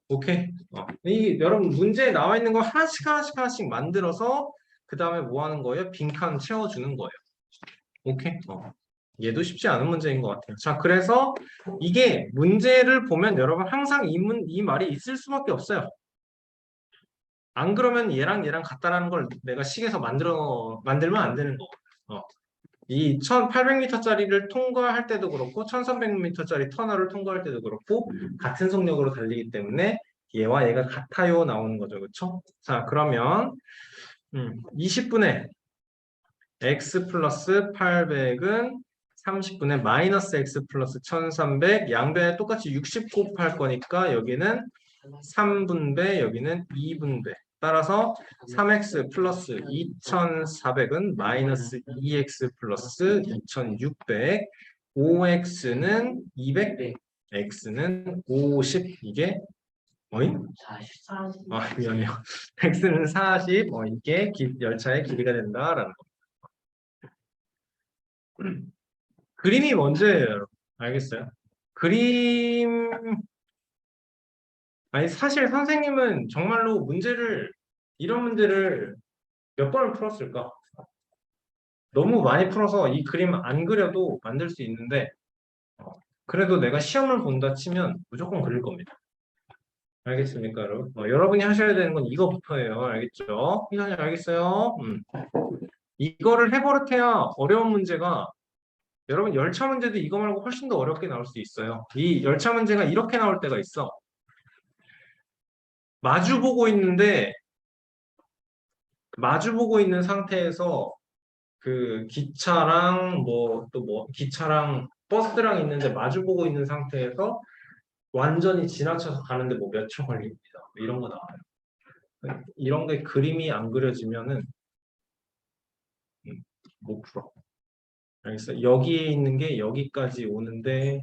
오케이. 여러분 문제에 나와 있는 거 하나씩 만들어서 그 다음에 뭐 하는 거예요? 빈칸 채워주는 거예요. 오케이. 얘도 쉽지 않은 문제인 것 같아요. 자, 그래서 이게 문제를 보면 여러분 항상 이 말이 있을 수밖에 없어요. 안 그러면 얘랑 같다라는 걸 내가 식에서 만들면 안 되는 거. 이 1800m짜리를 통과할 때도 그렇고 1300m짜리 터널을 통과할 때도 그렇고 같은 속력으로 달리기 때문에 얘와 얘가 같아요 나오는 거죠. 그렇죠? 자, 그러면 20분의 x 플러스 800은 30분의 마이너스 x 플러스 1300 양변에 똑같이 60 곱할 거니까 여기는 3분배 여기는 2분배 따라서 3x 플러스 2400은 마이너스 2x 플러스 2600 5x는 200 x는 50 이게 어잉? 40. 아 미안해요 x는 40 이게 열차의 길이가 된다라는 거 그림이 먼저예요 여러분 알겠어요? 그림 아니 사실 선생님은 정말로 이런 문제를 몇 번을 풀었을까? 너무 많이 풀어서 이 그림 안 그려도 만들 수 있는데 그래도 내가 시험을 본다 치면 무조건 그릴 겁니다. 알겠습니까, 여러분? 여러분이 하셔야 되는 건 이거부터예요. 알겠죠? 이사님 알겠어요? 이거를 해버릇해야 어려운 문제가 여러분 열차 문제도 이거 말고 훨씬 더 어렵게 나올 수 있어요. 이 열차 문제가 이렇게 나올 때가 있어. 마주보고 있는 상태에서 그 기차랑 기차랑 버스랑 있는데 마주보고 있는 상태에서 완전히 지나쳐서 가는데 뭐 몇 초 걸립니다. 이런 거 나와요. 이런 게 그림이 안 그려지면은 못 풀어. 알겠어요? 여기에 있는 게 여기까지 오는데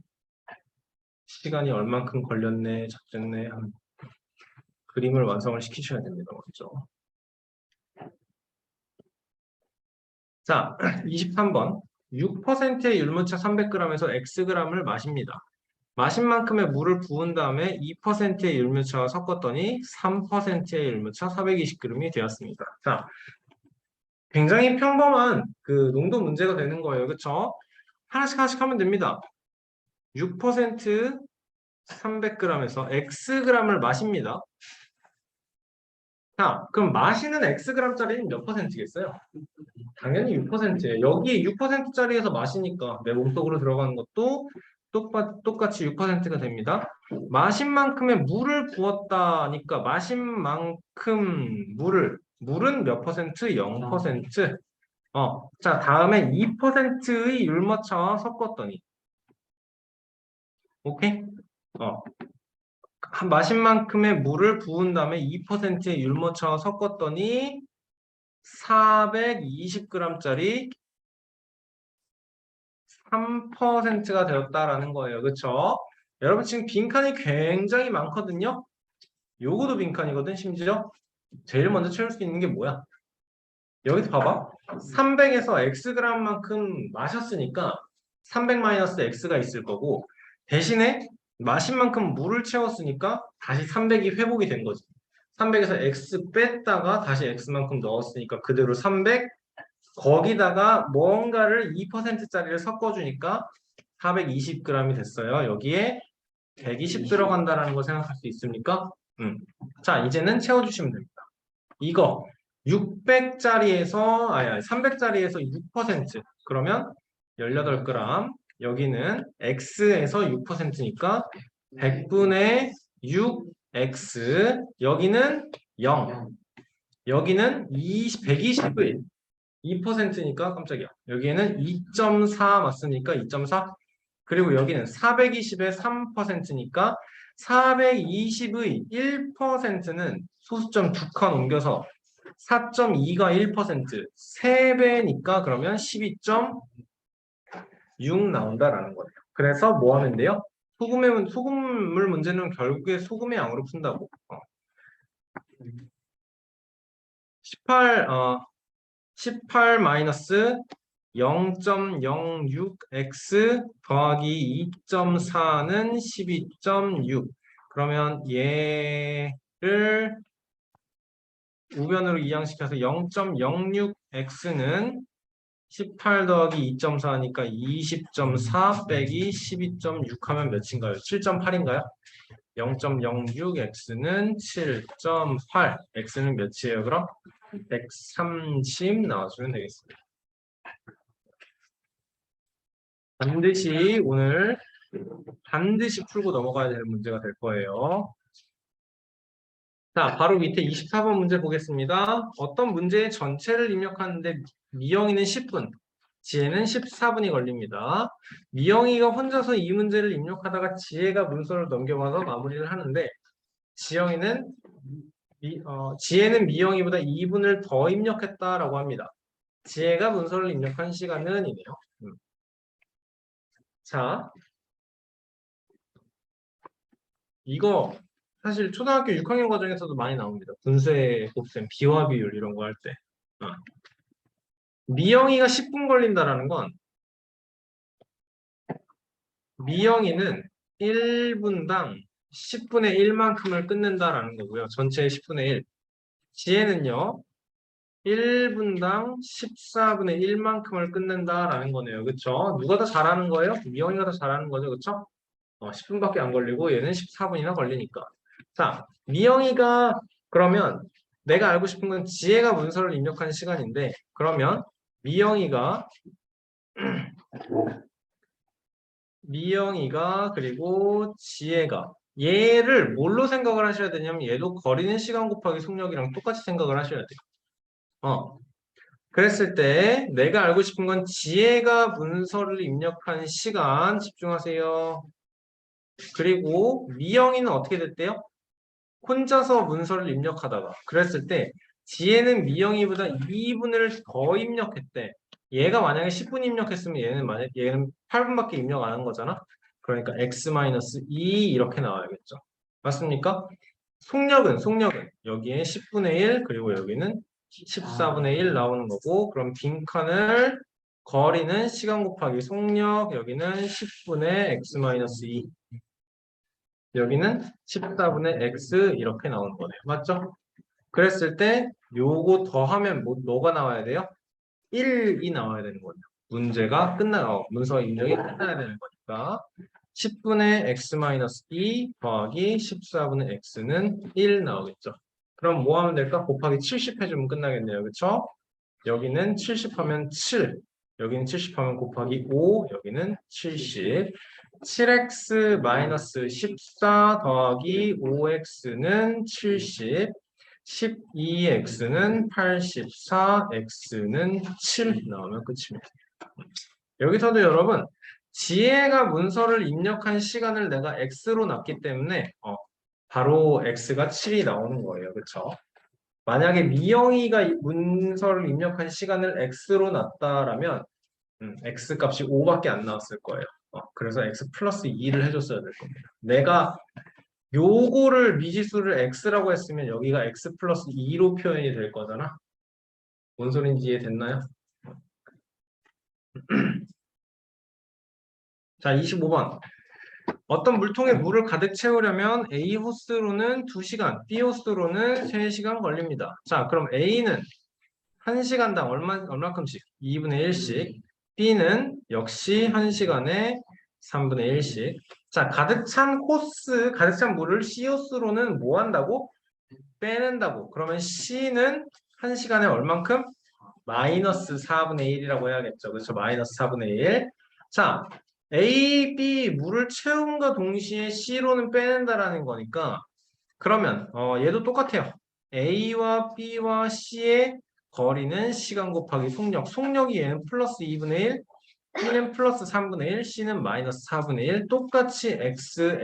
시간이 얼만큼 걸렸네, 작됐네 하는 그림을 완성을 시키셔야 됩니다. 먼저. 자, 23번. 6%의 율무차 300g에서 Xg을 마십니다. 마신 만큼의 물을 부은 다음에 2%의 율무차와 섞었더니 3%의 율무차 420g이 되었습니다. 자, 굉장히 평범한 그 농도 문제가 되는 거예요. 그렇죠? 하나씩 하면 됩니다. 6% 300g에서 Xg을 마십니다. 자, 그럼 마시는 Xg짜리는 몇 %겠어요? 당연히 6%예요. 여기 6%짜리에서 마시니까 내 몸속으로 들어가는 것도 똑같이 6%가 됩니다. 마신 만큼의 물을 부었다니까 마신 만큼 물은 몇 %? 0%. 자, 다음에 2%의 율무차와 섞었더니 오케이? 마신 만큼의 물을 부은 다음에 2%의 율무차와 섞었더니 420g짜리 3%가 되었다라는 거예요. 그렇죠? 여러분 지금 빈칸이 굉장히 많거든요. 요거도 빈칸이거든 심지어. 제일 먼저 채울 수 있는 게 뭐야? 여기서 봐봐. 300에서 xg만큼 마셨으니까 300-x가 있을 거고 대신에 마신 만큼 물을 채웠으니까 다시 300이 회복이 된 거지. 300에서 x 뺐다가 다시 x만큼 넣었으니까 그대로 300 거기다가 뭔가를 2%짜리를 섞어주니까 420g이 됐어요. 여기에 120 들어간다는 거 생각할 수 있습니까? 자, 이제는 채워주시면 됩니다. 이거 300짜리에서 6% 그러면 18g 여기는 x에서 6%니까 100분의 6x 여기는 0 여기는 120의 2%니까 깜짝이야. 여기에는 2.4 맞습니까? 2.4 그리고 여기는 420의 3%니까 420의 1%는 소수점 2칸 옮겨서 4.2가 1%, 3배니까 그러면 12.6 나온다라는 거예요. 그래서 뭐 하면 돼요? 소금물 문제는 결국에 소금의 양으로 푼다고. 18 마이너스 0.06x 더하기 2.4는 12.6 그러면 얘를 우변으로 이항시켜서 0.06x는 18 더하기 2.4니까 20.4 빼기 12.6 하면 몇인가요? 7.8인가요? 0.06x는 7.8 x는 몇이에요 그럼? 130 나와주면 되겠습니다. 오늘 반드시 풀고 넘어가야 되는 문제가 될 거예요. 자, 바로 밑에 24번 문제 보겠습니다. 어떤 문제의 전체를 입력하는데 미영이는 10분, 지혜는 14분이 걸립니다. 미영이가 혼자서 이 문제를 입력하다가 지혜가 문서를 넘겨봐서 마무리를 하는데 지혜는 미영이보다 2분을 더 입력했다라고 합니다. 지혜가 문서를 입력한 시간은 이네요. 자, 이거 사실 초등학교 6학년 과정에서도 많이 나옵니다. 분수의 곱셈, 비화 비율 이런 거 할 때. 미영이가 10분 걸린다라는 건 미영이는 1분당 10분의 1만큼을 끊는다라는 거고요. 전체의 10분의 1. 지혜는요. 1분당 14분의 1만큼을 끊는다라는 거네요. 그쵸? 누가 더 잘하는 거예요? 미영이가 더 잘하는 거죠. 그쵸? 10분밖에 안 걸리고 얘는 14분이나 걸리니까. 자, 미영이가 그러면 내가 알고 싶은 건 지혜가 문서를 입력한 시간인데 그러면 미영이가 그리고 지혜가 얘를 뭘로 생각을 하셔야 되냐면 얘도 거리는 시간 곱하기 속력이랑 똑같이 생각을 하셔야 돼요. 그랬을 때 내가 알고 싶은 건 지혜가 문서를 입력한 시간 집중하세요. 그리고 미영이는 어떻게 됐대요? 혼자서 문서를 입력하다가 그랬을 때 지혜는 미영이보다 2분을 더 입력했대. 얘가 만약에 10분 입력했으면 얘는 8분밖에 입력 안 한 거잖아. 그러니까 x-2 이렇게 나와야겠죠. 맞습니까? 속력은 여기에 10분의 1 그리고 여기는 14분의 1 나오는 거고 그럼 빈칸을 거리는 시간 곱하기 속력 여기는 10분의 x-2 여기는 14분의 x 이렇게 나오는 거네요. 맞죠? 그랬을 때 요거 더하면 뭐가 나와야 돼요? 1이 나와야 되는 거예요. 문제가 문서 입력이 끝나야 되는 거니까 10분의 x-2 더하기 14분의 x는 1 나오겠죠. 그럼 뭐 하면 될까? 곱하기 70 해주면 끝나겠네요. 그렇죠? 여기는 70 하면 7 여기는 70 하면 곱하기 5 여기는 70 7x-14 더하기 5x는 70 12x는 84 x는 7 나오면 끝입니다. 여기서도 여러분 지혜가 문서를 입력한 시간을 내가 x로 놨기 때문에 바로 x가 7이 나오는 거예요. 그렇죠? 만약에 미영이가 문서를 입력한 시간을 x로 놨다라면 x 값이 5밖에 안 나왔을 거예요. 그래서 x 플러스 2를 해줬어야 될 겁니다. 내가 요거를 미지수를 x라고 했으면 여기가 x 플러스 2로 표현이 될 거잖아. 뭔 소린지 이해됐나요? 자, 25번. 어떤 물통에 물을 가득 채우려면 A 호스로는 2시간, B 호스로는 3시간 걸립니다. 자, 그럼 A는 1시간당 얼마큼씩? 2분의 1씩. B는 역시 1시간에 3분의 1씩. 자, 가득 찬 물을 C 호스로는 뭐 한다고? 빼낸다고. 그러면 C는 1시간에 얼만큼? 마이너스 4분의 1이라고 해야겠죠. 그렇죠? 마이너스 4분의 1. 자, A, B 물을 채움과 동시에 C로는 빼낸다라는 거니까 그러면 얘도 똑같아요. A와 B와 C의 거리는 시간 곱하기 속력. 속력이 얘는 플러스 2분의 1, B는 플러스 3분의 1, C는 마이너스 4분의 1. 똑같이 X,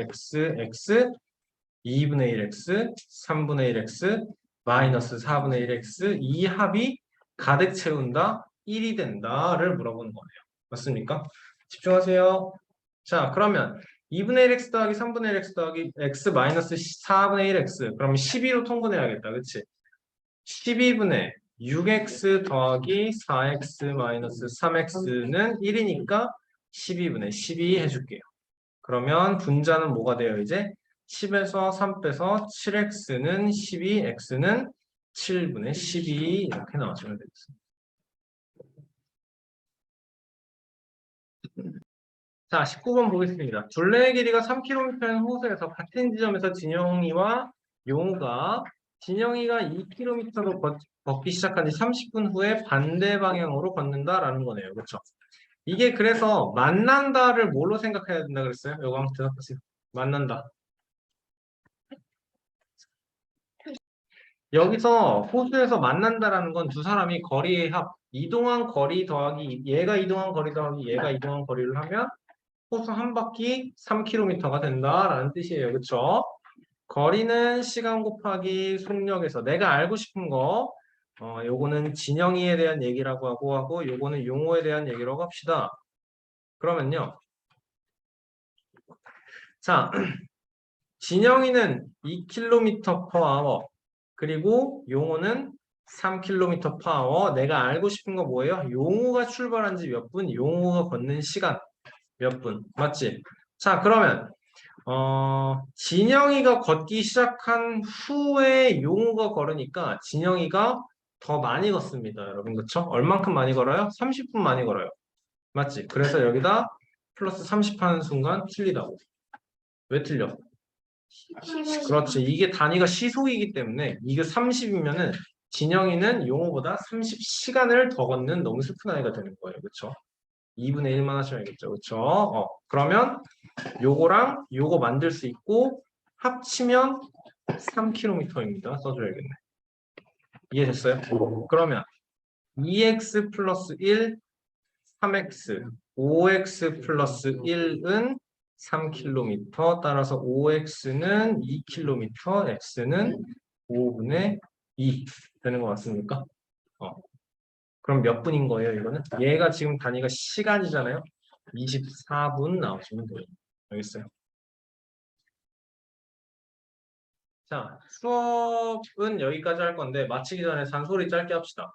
2분의 1x, 3분의 1x, 마이너스 4분의 1x 이 합이 가득 채운다, 1이 된다를 물어보는 거네요. 맞습니까? 집중하세요. 자, 그러면 2분의 1x 더하기 3분의 1x 더하기 x 마이너스 4분의 1x 그러면 12로 통분해야겠다. 그치? 12분의 6x 더하기 4x 마이너스 3x는 1이니까 12분의 12 해줄게요. 그러면 분자는 뭐가 돼요, 이제? 10에서 3 빼서 7x는 12, x는 7분의 12 이렇게 나와주면 되겠습니다. 자, 19번 보겠습니다. 둘레의 길이가 3km인 호수에서 같은 지점에서 진영이와 용우가 진영이가 2km로 걷기 시작한 지 30분 후에 반대 방향으로 걷는다라는 거네요. 그렇죠? 이게 그래서 만난다를 뭘로 생각해야 된다 그랬어요? 요거 한번 대답하세요. 만난다. 여기서 호수에서 만난다라는 건 두 사람이 거리의 합, 이동한 거리 더하기 얘가 이동한 거리 더하기 얘가 이동한 거리를 하면 호수 한 바퀴 3km가 된다라는 뜻이에요. 그쵸? 거리는 시간 곱하기 속력에서 내가 알고 싶은 거 요거는 진영이에 대한 얘기라고 하고 요거는 용호에 대한 얘기라고 합시다. 그러면요. 자, 진영이는 2km/h 그리고 용호는 3km/h. 내가 알고 싶은 거 뭐예요? 용호가 출발한 지 몇 분, 용호가 걷는 시간 몇 분. 맞지? 자, 그러면 진영이가 걷기 시작한 후에 용호가 걸으니까 진영이가 더 많이 걷습니다. 여러분, 그쵸? 얼만큼 많이 걸어요? 30분 많이 걸어요. 맞지? 그래서 여기다 플러스 30 하는 순간 틀리다고. 왜 틀려? 그렇지. 이게 단위가 시속이기 때문에 이게 30이면은 진영이는 용호보다 30시간을 더 걷는 너무 슬픈 아이가 되는 거예요. 그쵸? 2분의 1만 하시면 알겠죠? 그쵸? 그러면 요거랑 요거 만들 수 있고 합치면 3km입니다. 써줘야겠네. 이해됐어요? 그러면 2x 플러스 1, 3x, 5x 플러스 1은 3km, 따라서 5x는 2km, x는 5분의 2 되는 것 같습니까? 그럼 몇 분인 거예요, 이거는? 얘가 지금 단위가 시간이잖아요. 24분 나오시면 돼요. 알겠어요? 자, 수업은 여기까지 할 건데 마치기 전에 잔소리 짧게 합시다.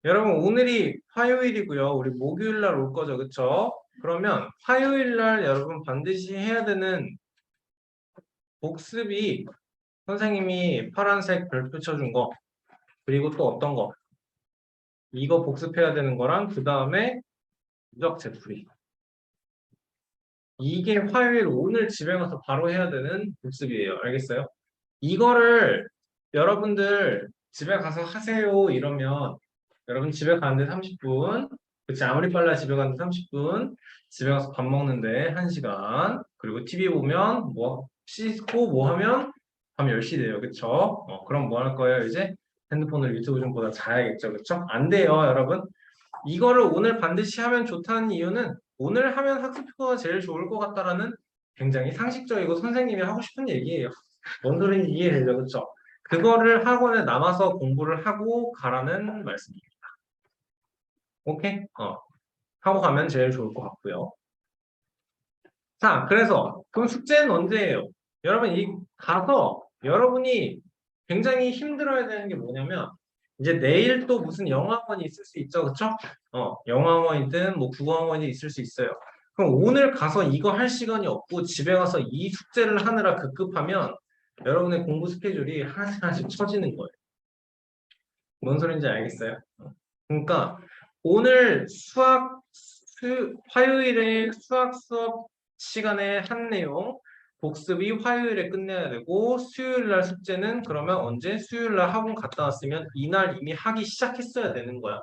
여러분 오늘이 화요일이고요. 우리 목요일 날 올 거죠. 그쵸? 그러면 화요일 날 여러분 반드시 해야 되는 복습이 선생님이 파란색 별표 쳐준 거 그리고 또 어떤 거 이거 복습해야 되는 거랑 그 다음에 누적 제풀이 이게 화요일 오늘 집에 가서 바로 해야 되는 복습이에요. 알겠어요? 이거를 여러분들 집에 가서 하세요 이러면 여러분 집에 가는데 30분 그치 아무리 빨라 집에 가는데 30분 집에 가서 밥 먹는데 1시간 그리고 TV 보면 뭐 씻고 뭐 하면 밤 10시 돼요. 그쵸? 그럼 뭐 할 거예요 이제? 핸드폰을 유튜브 좀 보다 자야겠죠. 그쵸? 안 돼요 여러분. 이거를 오늘 반드시 하면 좋다는 이유는 오늘 하면 학습효과가 제일 좋을 것 같다라는 굉장히 상식적이고 선생님이 하고 싶은 얘기예요. 뭔 소리인지 이해되죠? 그쵸? 그거를 학원에 남아서 공부를 하고 가라는 말씀입니다. 오케이? 하고 가면 제일 좋을 것 같고요. 자, 그래서 그럼 숙제는 언제예요? 여러분 가서 여러분이 굉장히 힘들어야 되는 게 뭐냐면 이제 내일 또 무슨 영어학원이 있을 수 있죠, 그쵸? 영어학원이든 뭐 국어학원이 있을 수 있어요. 그럼 오늘 가서 이거 할 시간이 없고 집에 가서 이 숙제를 하느라 급급하면 여러분의 공부 스케줄이 하나씩 하나씩 처지는 거예요. 뭔 소린지 알겠어요? 그러니까 오늘 화요일에 수학 수업 시간에 한 내용 복습이 화요일에 끝내야 되고 수요일 날 숙제는 그러면 언제? 수요일 날 학원 갔다 왔으면 이날 이미 하기 시작했어야 되는 거야.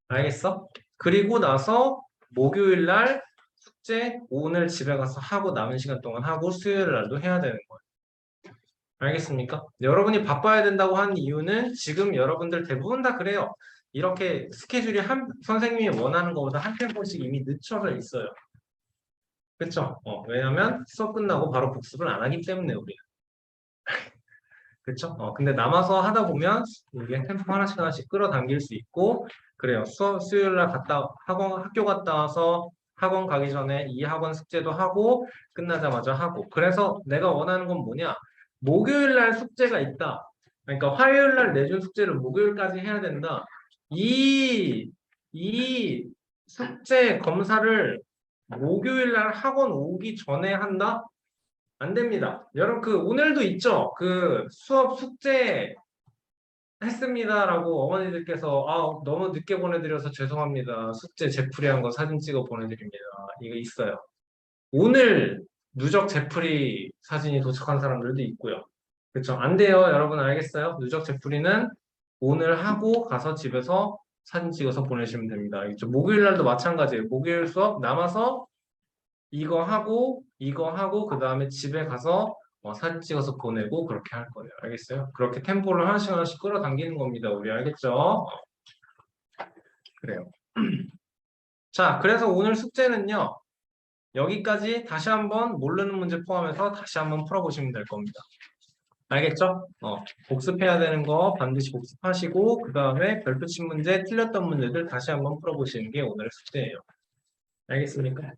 알겠어? 그리고 나서 목요일 날 숙제 오늘 집에 가서 하고 남은 시간 동안 하고 수요일 날도 해야 되는 거야. 알겠습니까? 여러분이 바빠야 된다고 하는 이유는 지금 여러분들 대부분 다 그래요. 이렇게 스케줄이 선생님이 원하는 것보다 한 템포씩 이미 늦춰져 있어요. 그쵸? 왜냐면 수업 끝나고 바로 복습을 안 하기 때문에 우리는. 그쵸? 근데 남아서 하다 보면 이게 템포 하나씩 하나씩 끌어당길 수 있고 그래요. 수요일 날 학교 갔다 와서 학원 가기 전에 이 학원 숙제도 하고 끝나자마자 하고 그래서 내가 원하는 건 뭐냐? 목요일 날 숙제가 있다. 그러니까 화요일 날 내준 숙제를 목요일까지 해야 된다. 이 숙제 검사를 목요일 날 학원 오기 전에 한다? 안 됩니다. 여러분 오늘도 있죠? 수업 숙제 했습니다라고 어머니들께서 너무 늦게 보내드려서 죄송합니다. 숙제 재풀이한 거 사진 찍어 보내드립니다. 이거 있어요. 오늘 누적 재풀이 사진이 도착한 사람들도 있고요. 그렇죠? 안 돼요. 여러분 알겠어요? 누적 재풀이는 오늘 하고 가서 집에서 사진 찍어서 보내시면 됩니다. 알겠죠? 목요일 날도 마찬가지예요. 목요일 수업 남아서 이거 하고 그 다음에 집에 가서 사진 찍어서 보내고 그렇게 할 거예요. 알겠어요? 그렇게 템포를 하나씩 하나씩 끌어당기는 겁니다. 우리 알겠죠? 그래요. 자, 그래서 오늘 숙제는요. 여기까지 다시 한번 모르는 문제 포함해서 다시 한번 풀어보시면 될 겁니다. 알겠죠? 복습해야 되는 거 반드시 복습하시고 그 다음에 별표 친 문제, 틀렸던 문제들 다시 한번 풀어보시는 게 오늘의 숙제예요. 알겠습니까?